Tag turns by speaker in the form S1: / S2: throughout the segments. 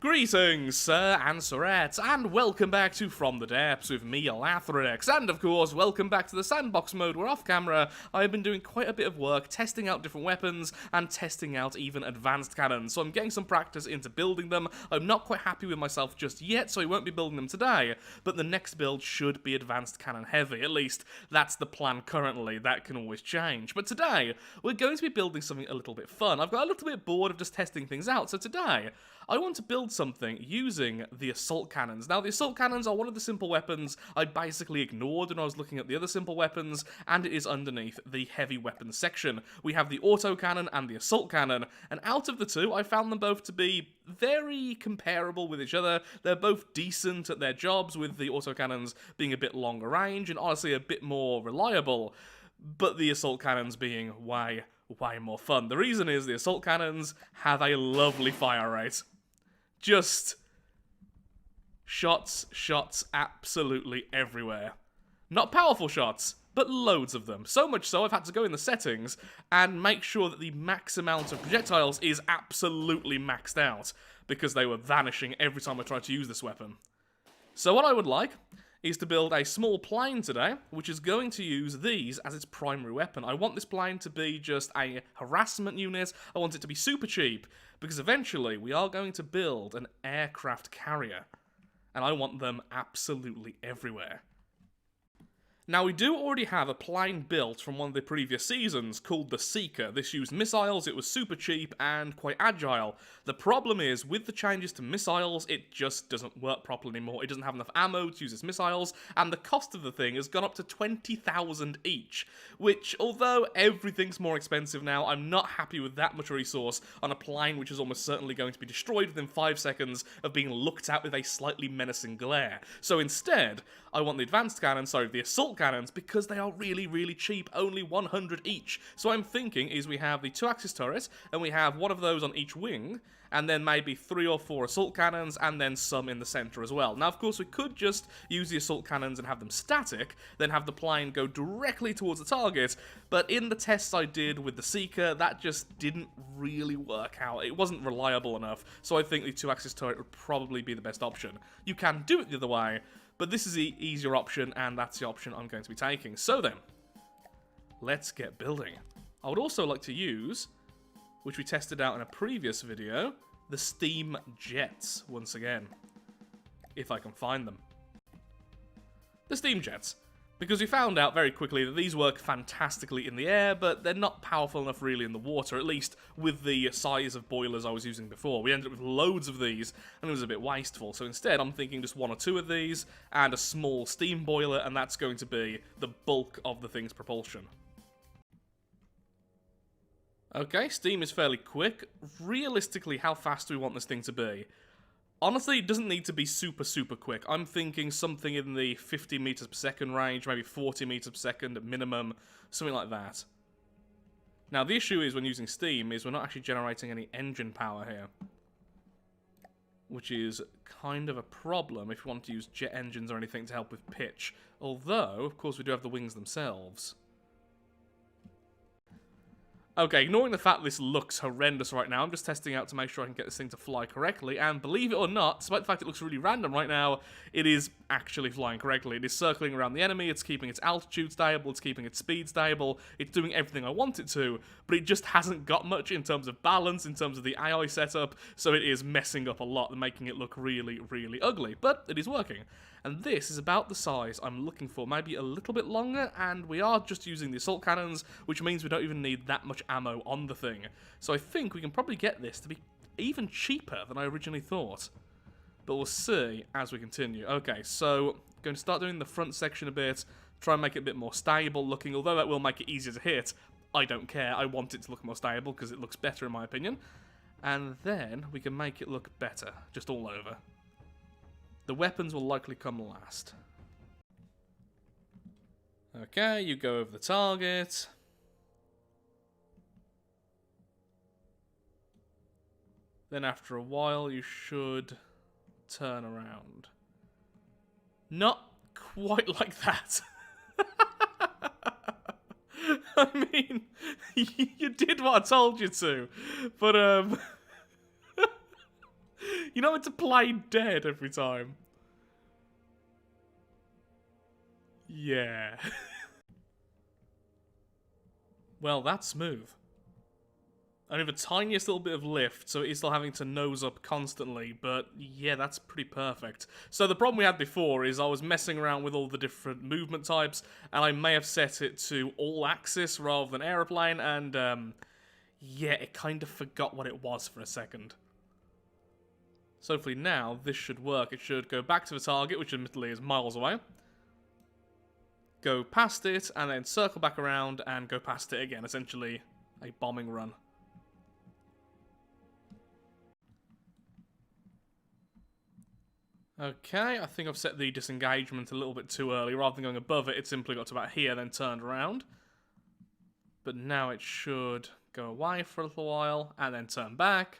S1: Greetings, sir and sirettes, and welcome back to From the Depths with me, Elathrodex, and of course, welcome back to the sandbox mode where off-camera, I have been doing quite a bit of work testing out different weapons and testing out even advanced cannons, so I'm getting some practice into building them. I'm not quite happy with myself just yet, so I won't be building them today, but the next build should be advanced cannon heavy. At least, that's the plan currently. That can always change. But today, we're going to be building something a little bit fun. I've got a little bit bored of just testing things out, so today, I want to build something using the assault cannons. Now, the assault cannons are one of the simple weapons I basically ignored when I was looking at the other simple weapons, and it is underneath the heavy weapons section. We have the auto cannon and the assault cannon, and out of the two, I found them both to be very comparable with each other. They're both decent at their jobs, with the auto cannons being a bit longer range and honestly a bit more reliable, but the assault cannons being way more fun. The reason is the assault cannons have a lovely fire rate. Just shots absolutely everywhere. Not powerful shots, but loads of them. So much so I've had to go in the settings and make sure that the max amount of projectiles is absolutely maxed out, because they were vanishing every time I tried to use this weapon. So what I would like is to build a small plane today, which is going to use these as its primary weapon. I want this plane to be just a harassment unit. I want it to be super cheap, because eventually we are going to build an aircraft carrier, and I want them absolutely everywhere. Now, we do already have a plane built from one of the previous seasons called the Seeker. This used missiles, it was super cheap, and quite agile. The problem is, with the changes to missiles, it just doesn't work properly anymore. It doesn't have enough ammo to use its missiles, and the cost of the thing has gone up to 20,000 each, which, although everything's more expensive now, I'm not happy with that much resource on a plane which is almost certainly going to be destroyed within 5 seconds of being looked at with a slightly menacing glare. So instead, I want the the assault cannons, because they are really cheap, only 100 each. So I'm thinking is we have the 2-axis turret, and we have one of those on each wing, and then maybe 3 or 4 assault cannons, and then some in the center as well. Now, of course, we could just use the assault cannons and have them static, then have the plane go directly towards the target, but in the tests I did with the Seeker, that just didn't really work out. It wasn't reliable enough, so I think the 2-axis turret would probably be the best option. You can do it the other way, but this is the easier option, and that's the option I'm going to be taking. So then, let's get building. I would also like to use, which we tested out in a previous video, the steam jets once again, if I can find them. The steam jets. Because we found out very quickly that these work fantastically in the air, but they're not powerful enough really in the water, at least with the size of boilers I was using before. We ended up with loads of these, and it was a bit wasteful, so instead I'm thinking just 1 or 2 of these, and a small steam boiler, and that's going to be the bulk of the thing's propulsion. Okay, steam is fairly quick. Realistically, how fast do we want this thing to be? Honestly, it doesn't need to be super quick. I'm thinking something in the 50 meters per second range, maybe 40 meters per second at minimum, something like that. Now, the issue is when using steam is we're not actually generating any engine power here, which is kind of a problem if you want to use jet engines or anything to help with pitch. Although, of course, we do have the wings themselves. Okay, ignoring the fact this looks horrendous right now, I'm just testing out to make sure I can get this thing to fly correctly, and believe it or not, despite the fact it looks really random right now, it is actually flying correctly. It is circling around the enemy, it's keeping its altitude stable, it's keeping its speed stable, it's doing everything I want it to, but it just hasn't got much in terms of balance, in terms of the AI setup, so it is messing up a lot and making it look really ugly, but it is working. And this is about the size I'm looking for, maybe a little bit longer, and we are just using the assault cannons, which means we don't even need that much ammo on the thing. So I think we can probably get this to be even cheaper than I originally thought. But we'll see as we continue. Okay, so going to start doing the front section a bit, try and make it a bit more stable looking, although that will make it easier to hit. I don't care, I want it to look more stable because it looks better in my opinion. And then we can make it look better, just all over. The weapons will likely come last. Okay, you go over the target. Then after a while you should turn around. Not quite like that. I mean, you did what I told you to, but You know, to play dead every time. Yeah. Well, that's smooth. Only the tiniest little bit of lift, so it is still having to nose up constantly, but yeah, that's pretty perfect. So the problem we had before is I was messing around with all the different movement types, and I may have set it to all axis rather than aeroplane, and yeah, it kind of forgot what it was for a second. So hopefully now this should work. It should go back to the target, which admittedly is miles away. Go past it, and then circle back around and go past it again, essentially a bombing run. Okay, I think I've set the disengagement a little bit too early. Rather than going above it, it simply got to about here, then turned around. But now it should go away for a little while, and then turn back.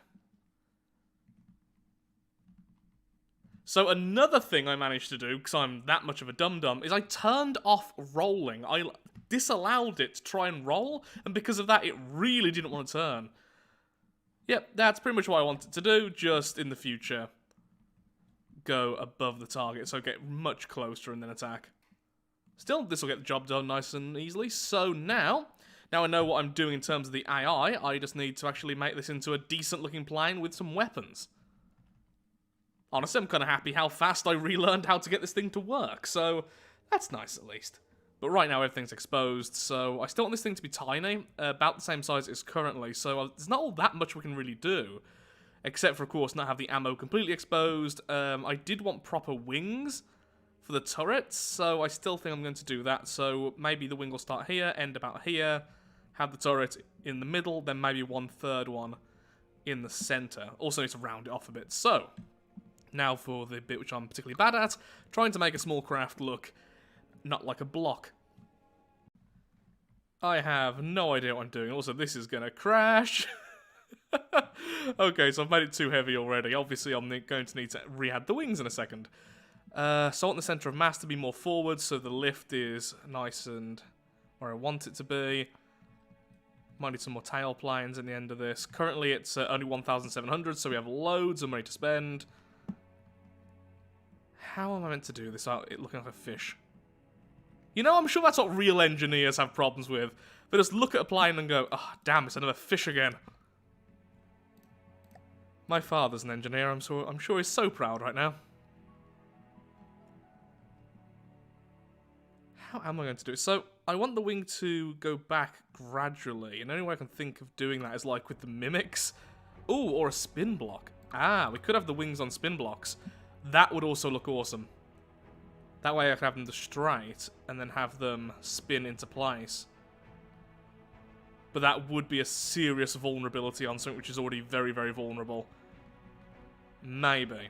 S1: So another thing I managed to do, because I'm that much of a dum-dum, is I turned off rolling. I disallowed it to try and roll, and because of that, it really didn't want to turn. Yep, that's pretty much what I wanted to do, just in the future. Go above the target, so get much closer and then attack. Still, this will get the job done nice and easily. So now I know what I'm doing in terms of the AI, I just need to actually make this into a decent looking plane with some weapons. Honestly, I'm kind of happy how fast I relearned how to get this thing to work, so that's nice at least. But right now everything's exposed, so I still want this thing to be tiny, about the same size it is currently, so there's not all that much we can really do. Except for, of course, not have the ammo completely exposed. I did want proper wings for the turrets, so I still think I'm going to do that. So maybe the wing will start here, end about here, have the turret in the middle, then maybe 1/3 one in the center. Also need to round it off a bit. So, now for the bit which I'm particularly bad at, trying to make a small craft look not like a block. I have no idea what I'm doing. Also, this is going to crash. Okay, so I've made it too heavy already. Obviously, I'm going to need to re-add the wings in a second. So I want the centre of mass to be more forward, so the lift is nice and where I want it to be. Might need some more tail planes in the end of this. Currently, it's only 1,700, so we have loads of money to spend. How am I meant to do this without it looking like a fish? You know, I'm sure that's what real engineers have problems with. They just look at a plane and go, oh, damn, it's another fish again. My father's an engineer, I'm sure he's so proud right now. How am I going to do it? So, I want the wing to go back gradually, and the only way I can think of doing that is like with the mimics. Ooh, or a spin block. Ah, we could have the wings on spin blocks. That would also look awesome. That way I could have them straight, and then have them spin into place. But that would be a serious vulnerability on something which is already very, very vulnerable. Maybe.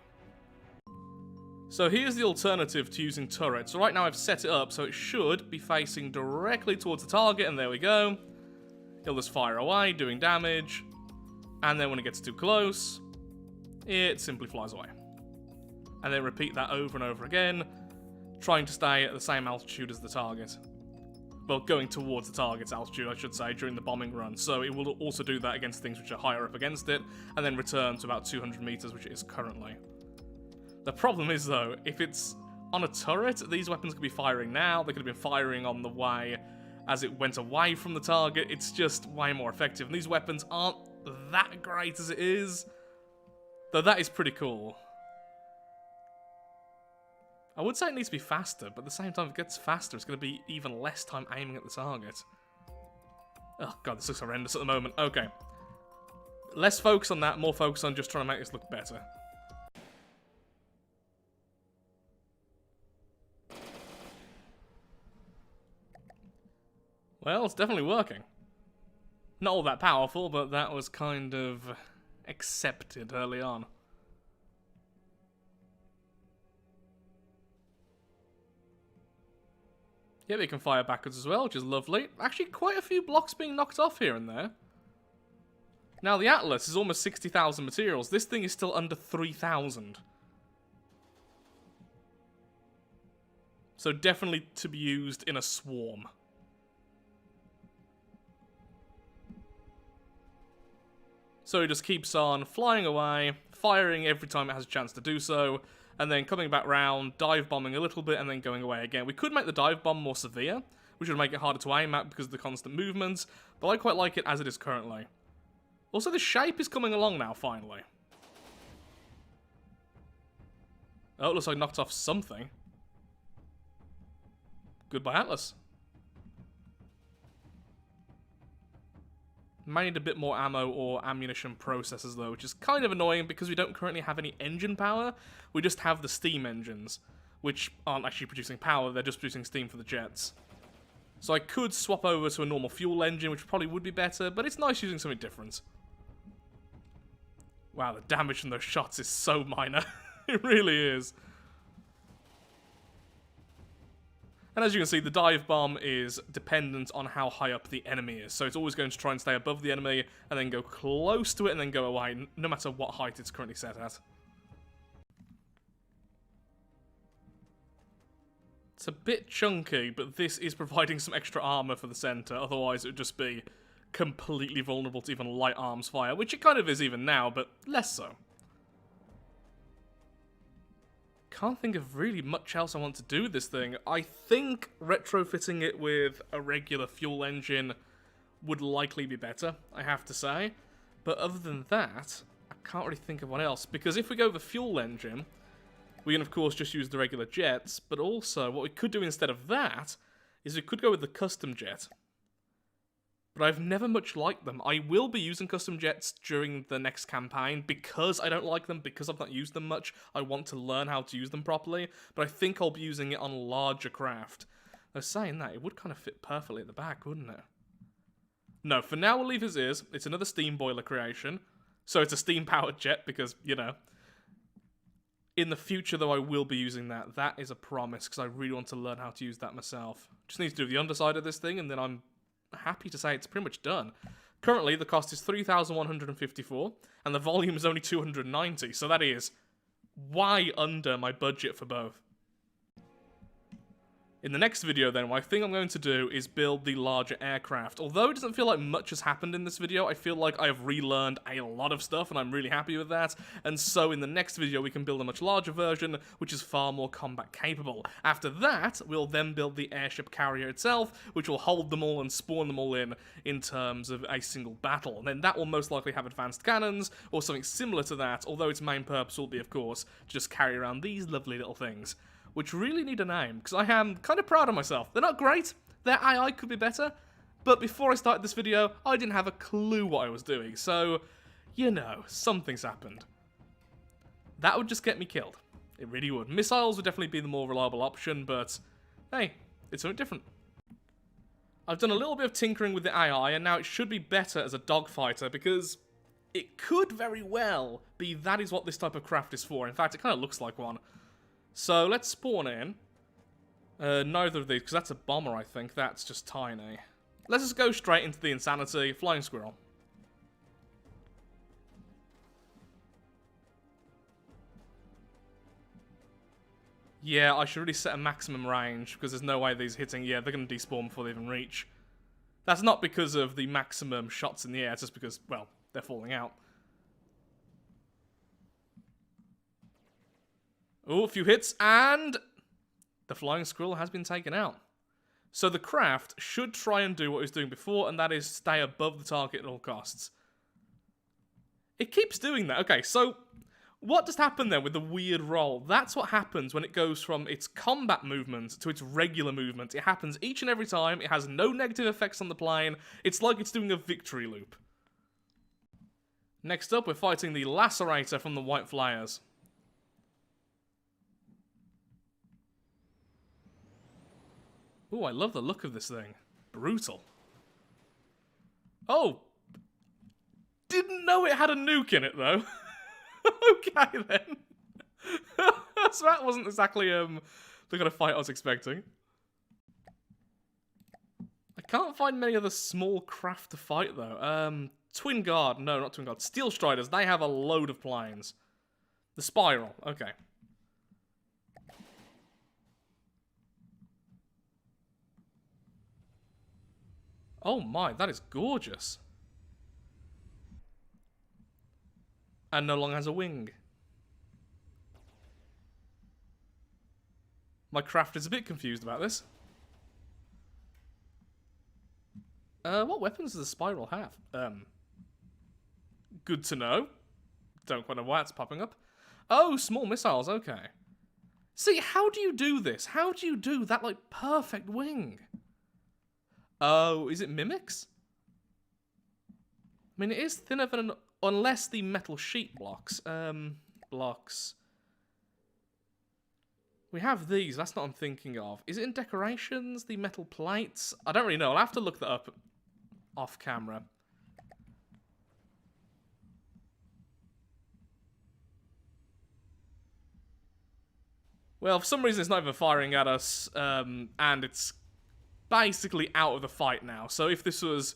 S1: So here's the alternative to using turrets. So right now I've set it up so it should be facing directly towards the target, and there we go. It'll just fire away, doing damage. And then when it gets too close, it simply flies away. And then repeat that over and over again, trying to stay at the same altitude as the target. Well, going towards the target's altitude, I should say, during the bombing run. So it will also do that against things which are higher up against it, and then return to about 200 meters, which it is currently. The problem is, though, if it's on a turret, these weapons could be firing now. They could have been firing on the way as it went away from the target. It's just way more effective. And these weapons aren't that great as it is, though that is pretty cool. I would say it needs to be faster, but at the same time, if it gets faster, it's going to be even less time aiming at the target. Oh god, this looks horrendous at the moment. Okay. Less focus on that, more focus on just trying to make this look better. Well, it's definitely working. Not all that powerful, but that was kind of accepted early on. Yeah, they can fire backwards as well, which is lovely. Actually, quite a few blocks being knocked off here and there. Now, the Atlas is almost 60,000 materials. This thing is still under 3,000. So definitely to be used in a swarm. So he just keeps on flying away, firing every time it has a chance to do so, and then coming back round, dive bombing a little bit, and then going away again. We could make the dive bomb more severe, which would make it harder to aim at because of the constant movements, but I quite like it as it is currently. Also, the shape is coming along now, finally. Oh, it looks like I knocked off something. Goodbye, Atlas. Might need a bit more ammo or ammunition processors though, which is kind of annoying because we don't currently have any engine power. We just have the steam engines, which aren't actually producing power, they're just producing steam for the jets. So I could swap over to a normal fuel engine, which probably would be better, but it's nice using something different. Wow, the damage from those shots is so minor. It really is. And as you can see, the dive bomb is dependent on how high up the enemy is. So it's always going to try and stay above the enemy, and then go close to it, and then go away, no matter what height it's currently set at. It's a bit chunky, but this is providing some extra armor for the center. Otherwise, it would just be completely vulnerable to even light arms fire, which it kind of is even now, but less so. Can't think of really much else I want to do with this thing. I think retrofitting it with a regular fuel engine would likely be better, I have to say. But other than that, I can't really think of what else. Because if we go with a fuel engine, we can of course just use the regular jets. But also, what we could do instead of that is we could go with the custom jet. But I've never much liked them. I will be using custom jets during the next campaign because I don't like them, because I've not used them much. I want to learn how to use them properly, but I think I'll be using it on larger craft. Now, saying that, it would kind of fit perfectly at the back, wouldn't it? No, for now we'll leave as is. It's another steam boiler creation. So it's a steam-powered jet because, you know. In the future, though, I will be using that. That is a promise, because I really want to learn how to use that myself. Just need to do the underside of this thing, and then I'm happy to say it's pretty much done. Currently, the cost is 3,154, and the volume is only 290, so that is way under my budget for both. In the next video then, what I think I'm going to do is build the larger aircraft. Although it doesn't feel like much has happened in this video, I feel like I have relearned a lot of stuff and I'm really happy with that. And so in the next video we can build a much larger version, which is far more combat capable. After that, we'll then build the airship carrier itself, which will hold them all and spawn them all in terms of a single battle. And then that will most likely have advanced cannons, or something similar to that, although its main purpose will be, of course, to just carry around these lovely little things. Which really need a name, because I am kind of proud of myself. They're not great, their AI could be better, but before I started this video, I didn't have a clue what I was doing, so, you know, something's happened. That would just get me killed. It really would. Missiles would definitely be the more reliable option, but, hey, it's something different. I've done a little bit of tinkering with the AI, and now it should be better as a dogfighter, because it could very well be that is what this type of craft is for. In fact, it kind of looks like one. So, let's spawn in. Neither of these, because that's a bomber, I think. That's just tiny. Let's just go straight into the insanity. Flying squirrel. Yeah, I should really set a maximum range, because there's no way these hitting... Yeah, they're going to despawn before they even reach. That's not because of the maximum shots in the air, it's just because, well, they're falling out. Oh, a few hits, and the flying squirrel has been taken out. So the craft should try and do what it was doing before, and that is stay above the target at all costs. It keeps doing that. Okay, so what just happened there with the weird roll? That's what happens when it goes from its combat movement to its regular movement. It happens each and every time. It has no negative effects on the plane. It's like it's doing a victory loop. Next up, we're fighting the Lacerator from the White Flyers. Ooh, I love the look of this thing. Brutal. Oh! Didn't know it had a nuke in it, though. Okay, then. So that wasn't exactly, the kind of fight I was expecting. I can't find many other small craft to fight, though. Twin Guard. No, not Twin Guard. Steel Striders. They have a load of planes. The Spiral. Okay. Oh my, that is gorgeous. And no longer has a wing. My craft is a bit confused about this. What weapons does the Spiral have? Good to know. Don't quite know why it's popping up. Oh, small missiles, okay. See, how do you do this? How do you do that, like, perfect wing? Oh, is it mimics? I mean, it is thinner than unless the metal sheet blocks. Blocks. We have these, that's not what I'm thinking of. Is it in decorations, the metal plates? I don't really know, I'll have to look that up off camera. Well, for some reason it's not even firing at us, and it's basically out of the fight now. So if this was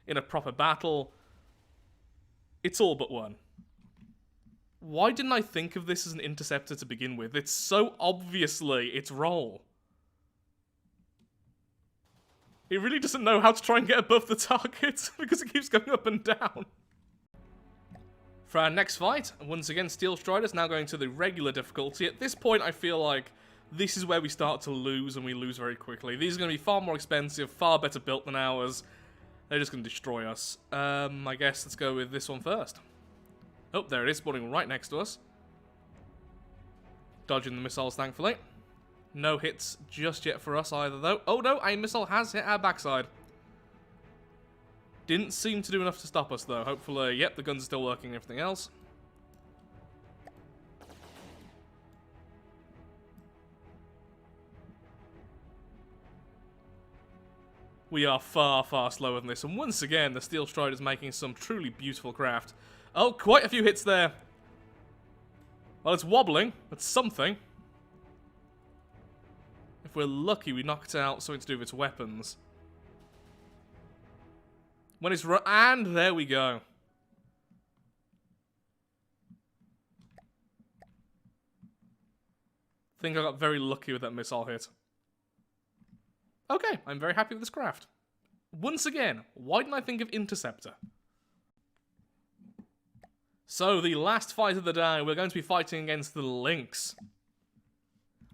S1: in a proper battle, it's all but won. Why didn't I think of this as an interceptor to begin with? It's so obviously its role. It really doesn't know how to try and get above the target because it keeps going up and down. For our next fight, once again, Steel Strider's now going to the regular difficulty. At this point, I feel like this is where we start to lose, and we lose very quickly. These are going to be far more expensive, far better built than ours. They're just going to destroy us. I guess let's go with this one first. Oh, there it is, spawning right next to us. Dodging the missiles, thankfully. No hits just yet for us either, though. Oh no, a missile has hit our backside. Didn't seem to do enough to stop us, though. Hopefully, yep, the guns are still working and everything else. We are far, far slower than this. And once again, the Steel Strider's making some truly beautiful craft. Oh, quite a few hits there. Well, it's wobbling. That's something. If we're lucky, we knocked out something to do with its weapons. When it's and there we go. I think I got very lucky with that missile hit. Okay, I'm very happy with this craft. Once again, why didn't I think of Interceptor? So, the last fight of the day, we're going to be fighting against the Lynx.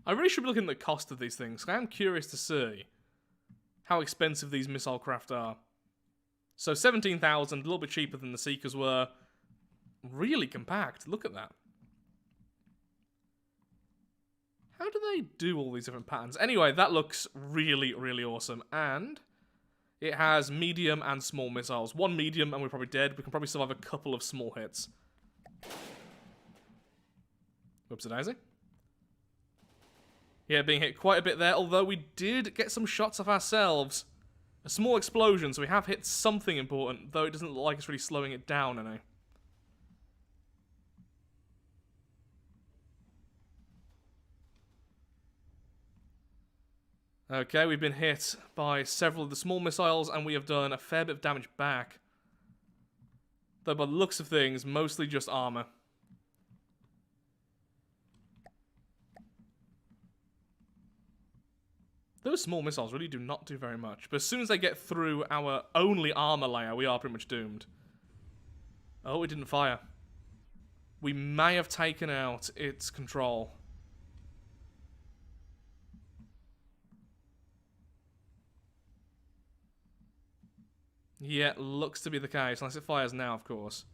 S1: I really should be looking at the cost of these things. I am curious to see how expensive these missile craft are. So 17,000, a little bit cheaper than the Seekers were. Really compact, look at that. How do they do all these different patterns? Anyway, that looks really, really awesome. And it has medium and small missiles. One medium and we're probably dead. We can probably survive a couple of small hits. Whoopsie-daisy. Yeah, being hit quite a bit there, although we did get some shots of ourselves. A small explosion, so we have hit something important, though it doesn't look like it's really slowing it down any. Okay, we've been hit by several of the small missiles, and we have done a fair bit of damage back. Though by the looks of things, mostly just armor. Those small missiles really do not do very much, but as soon as they get through our only armor layer, we are pretty much doomed. Oh, it didn't fire. We may have taken out its control. Yeah, looks to be the case, unless it fires now, of course.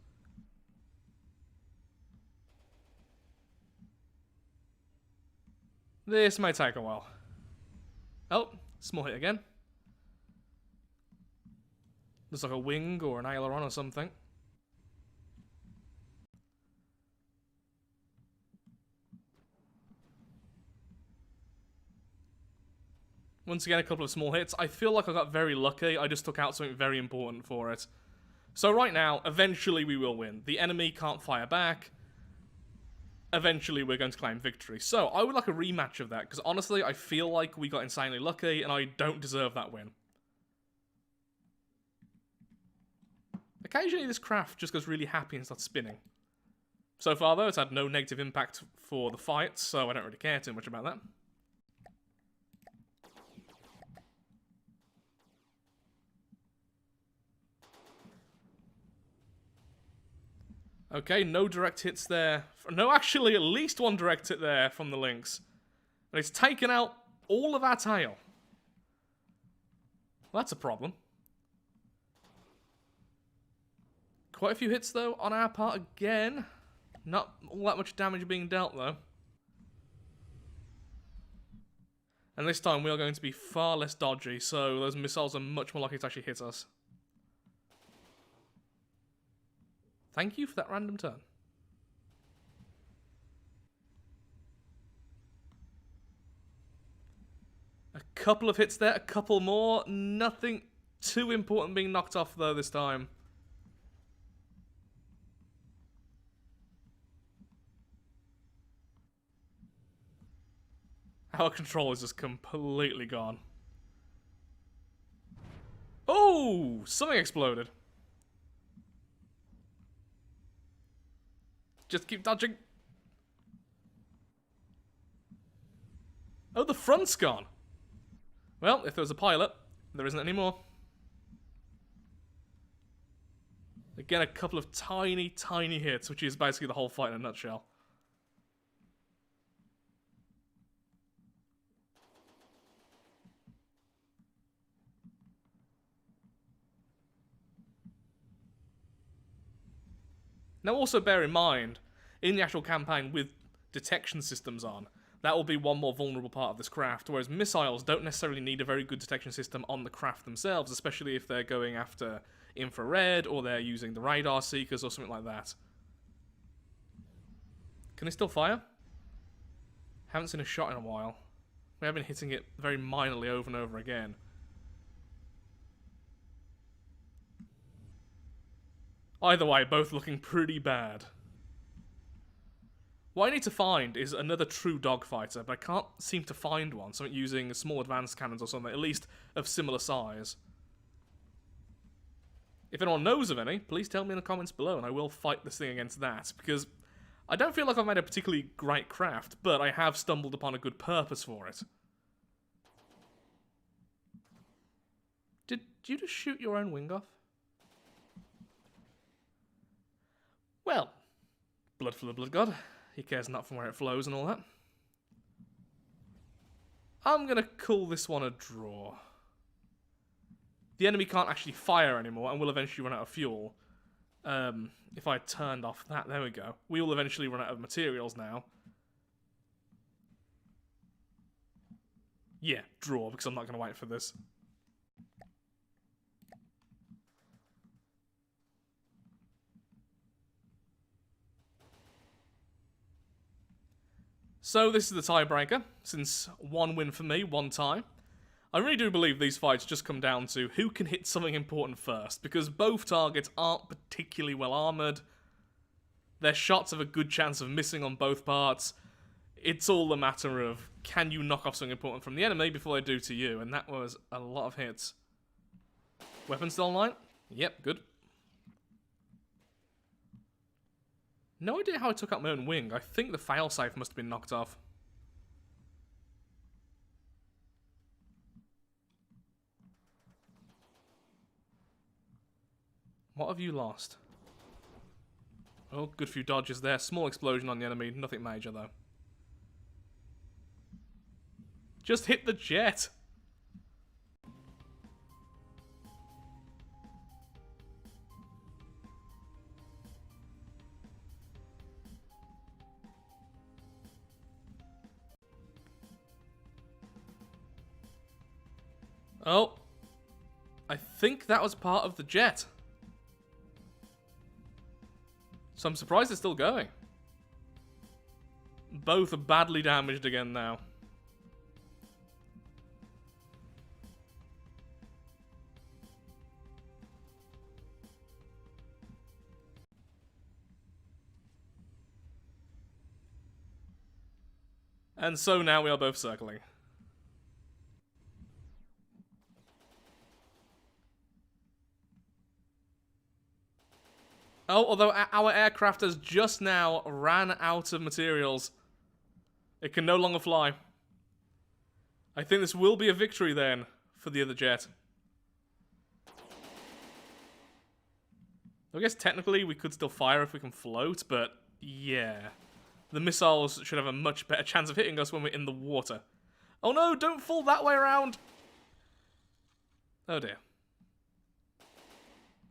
S1: This may take a while. Oh, small hit again. Looks like a wing or an aileron or something. Once again, a couple of small hits. I feel like I got very lucky. I just took out something very important for it. So right now, eventually we will win. The enemy can't fire back. Eventually we're going to claim victory. So I would like a rematch of that, because honestly, I feel like we got insanely lucky, and I don't deserve that win. Occasionally this craft just goes really happy and starts spinning. So far though, it's had no negative impact for the fight, so I don't really care too much about that. Okay, no direct hits there. No, actually, at least one direct hit there from the Lynx. And it's taken out all of our tail. Well, that's a problem. Quite a few hits, though, on our part again. Not all that much damage being dealt, though. And this time we are going to be far less dodgy, so those missiles are much more likely to actually hit us. Thank you for that random turn. A couple of hits there, a couple more. Nothing too important being knocked off, though, this time. Our control is just completely gone. Oh! Something exploded. Just keep dodging. Oh, the front's gone. Well, if there was a pilot, there isn't anymore. Again, a couple of tiny, tiny hits, which is basically the whole fight in a nutshell. Now also bear in mind, in the actual campaign with detection systems on, that will be one more vulnerable part of this craft, whereas missiles don't necessarily need a very good detection system on the craft themselves, especially if they're going after infrared or they're using the radar seekers or something like that. Can it still fire? Haven't seen a shot in a while. We have been hitting it very minorly over and over again. Either way, both looking pretty bad. What I need to find is another true dogfighter, but I can't seem to find one, so I'm using small advanced cannons or something, at least of similar size. If anyone knows of any, please tell me in the comments below, and I will fight this thing against that, because I don't feel like I've made a particularly great craft, but I have stumbled upon a good purpose for it. Did you just shoot your own wing off? Well, blood for the blood god. He cares not from where it flows and all that. I'm gonna call this one a draw. The enemy can't actually fire anymore and will eventually run out of fuel. If I turned off that, there we go. We will eventually run out of materials now. Yeah, draw, because I'm not gonna wait for this. So this is the tiebreaker, since one win for me, one tie. I really do believe these fights just come down to who can hit something important first, because both targets aren't particularly well armoured. Their shots have a good chance of missing on both parts. It's all a matter of, can you knock off something important from the enemy before they do to you, and that was a lot of hits. Weapon still online? Yep, good. No idea how I took out my own wing. I think the failsafe must have been knocked off. What have you lost? Oh, good few dodges there. Small explosion on the enemy. Nothing major, though. Just hit the jet! Oh. I think that was part of the jet. So I'm surprised it's still going. Both are badly damaged again now. And so now we are both circling. Oh, although our aircraft has just now ran out of materials. It can no longer fly. I think this will be a victory then for the other jet. I guess technically we could still fire if we can float, but yeah. The missiles should have a much better chance of hitting us when we're in the water. Oh no, don't fall that way around! Oh dear.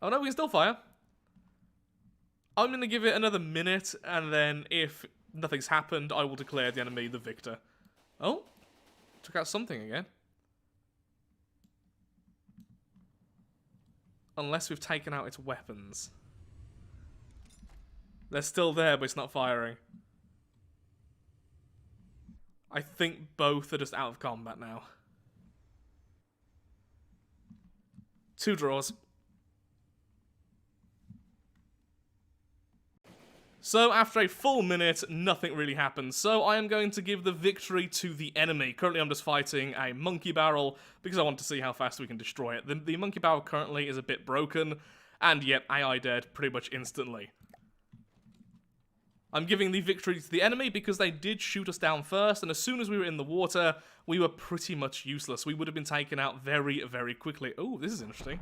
S1: Oh no, we can still fire. I'm going to give it another minute, and then if nothing's happened, I will declare the enemy the victor. Oh, took out something again. Unless we've taken out its weapons. They're still there, but it's not firing. I think both are just out of combat now. 2 draws. So after a full minute, nothing really happens, so I am going to give the victory to the enemy. Currently I'm just fighting a monkey barrel, because I want to see how fast we can destroy it. The monkey barrel currently is a bit broken, and yet AI dead pretty much instantly. I'm giving the victory to the enemy because they did shoot us down first, and as soon as we were in the water, we were pretty much useless. We would have been taken out very, very quickly. Oh, this is interesting.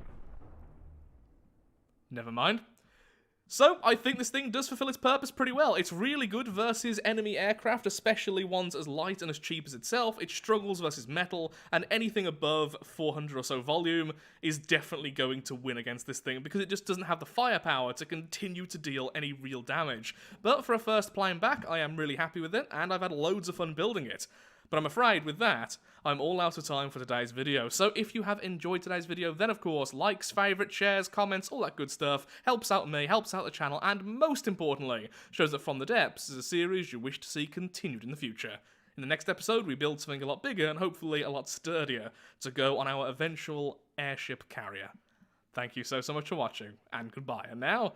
S1: Never mind. So, I think this thing does fulfill its purpose pretty well. It's really good versus enemy aircraft, especially ones as light and as cheap as itself. It struggles versus metal, and anything above 400 or so volume is definitely going to win against this thing, because it just doesn't have the firepower to continue to deal any real damage. But for a first playing back, I am really happy with it, and I've had loads of fun building it. But I'm afraid, with that, I'm all out of time for today's video. So if you have enjoyed today's video, then of course, likes, favourites, shares, comments, all that good stuff, helps out me, helps out the channel, and most importantly, shows that From the Depths is a series you wish to see continued in the future. In the next episode, we build something a lot bigger and hopefully a lot sturdier to go on our eventual airship carrier. Thank you so much for watching, and goodbye. And now,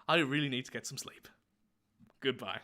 S1: I really need to get some sleep. Goodbye.